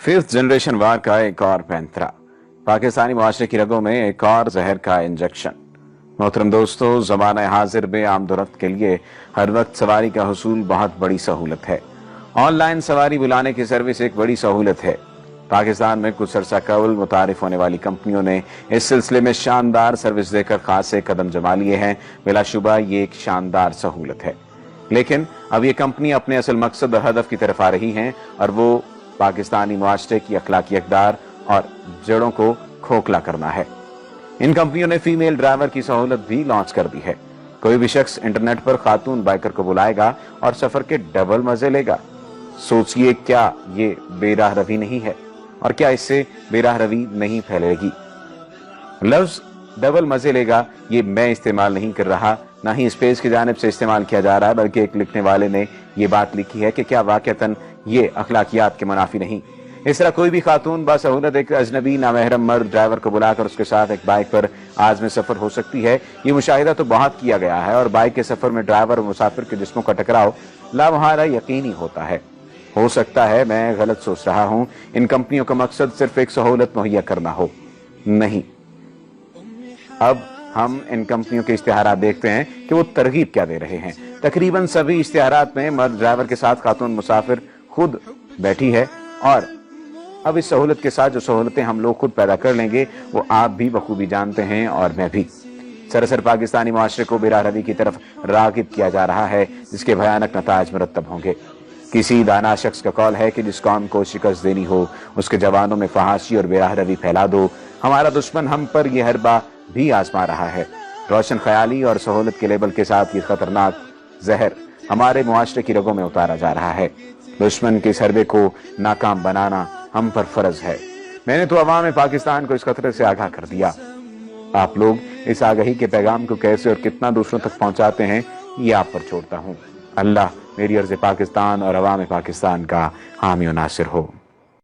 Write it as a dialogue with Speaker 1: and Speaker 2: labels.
Speaker 1: Fifth generation वार का एक और पैंतरा, पाकिस्तानी मुआशरे की रगों में एक और जहर का इंजेक्शन। मोहतरम दोस्तों, ज़माना हाजिर में आमदोरफ्त के लिए हर वक्त सवारी का हुसूल बहुत बड़ी सहूलत है। ऑनलाइन सवारी बुलाने की सर्विस एक बड़ी सहूलत है। पाकिस्तान में कुछ अरसा कबल मुतारिफ होने वाली कंपनियों ने इस सिलसिले में शानदार सर्विस देकर खासे कदम जमा लिए हैं। बिलाशुबा ये एक शानदार सहूलत है, लेकिन अब ये कंपनी अपने असल मकसद और हदफ की तरफ आ रही हैं, और वो पाकिस्तानी मुआशरे की अखलाकी अक़दार और जड़ों को खोखला करना है। इन कंपनियों ने फीमेल ड्राइवर की सहूलत भी लॉन्च कर दी है। कोई भी शख्स इंटरनेट पर खातून बाइकर को बुलाएगा और सफर के डबल मजे लेगा। सोचिए, क्या ये बेराह रवी नहीं है? और क्या इससे बेराह रवी नहीं फैलेगी? लफ्ज डबल मजे लेगा ये मैं इस्तेमाल नहीं कर रहा, ना ही स्पेस की जानिब से इस्तेमाल किया जा रहा है, बल्कि एक लिखने वाले ने ये बात लिखी है कि क्या वाक़तन ये अखलाकियात के मुनाफी नहीं। इस तरह कोई भी खातून बासहूलत एक अजनबी नामहरम मर्द ड्राइवर को बुलाकर उसके साथ एक बाइक पर आज में सफर हो सकती है। ये मुशाहिदा तो बहुत किया गया है, और बाइक के सफर में ड्राइवर और मुसाफिर के जिस्मों का टकराव लामहारा यकीनी होता है। हो सकता है मैं गलत सोच रहा हूं, इन कंपनियों का मकसद सिर्फ एक सहूलत मुहैया करना हो। नहीं, अब हम इन कंपनियों के इश्तिहारात देखते हैं कि वो तरगीब क्या दे रहे हैं। तकरीबन सभी इश्तिहारात में मर्द ड्राइवर के साथ खातून मुसाफिर खुद बैठी है, और अब इस सहूलत के साथ जो सहूलतें हम लोग खुद पैदा कर लेंगे वो आप भी बखूबी जानते हैं और मैं भी। सरासर पाकिस्तानी मुआशरे को बेराह रवी की तरफ रागिब किया जा रहा है, जिसके भयानक नताज मुरतब होंगे। किसी दाना शख्स का कौल है कि जिस कौम को शिकस्त देनी हो उसके जवानों में फहाशी और बेराह रवी फैला दो। हमारा दुश्मन हम पर यह हरबा भी आजमा रहा है। रोशन ख्याली और सहूलत के लेबल के साथ ये खतरनाक जहर हमारे मुआशरे की रगों में उतारा जा रहा है। दुश्मन के इस हरबे को नाकाम बनाना हम पर फर्ज है। मैंने तो अवाम पाकिस्तान को इस खतरे से आगाह कर दिया। आप लोग इस आगाही के पैगाम को कैसे और कितना दूसरों तक पहुंचाते हैं, ये आप पर छोड़ता हूं। अल्लाह मेरी अर्ज़ पाकिस्तान और अवाम पाकिस्तान का हामी और नासिर हो।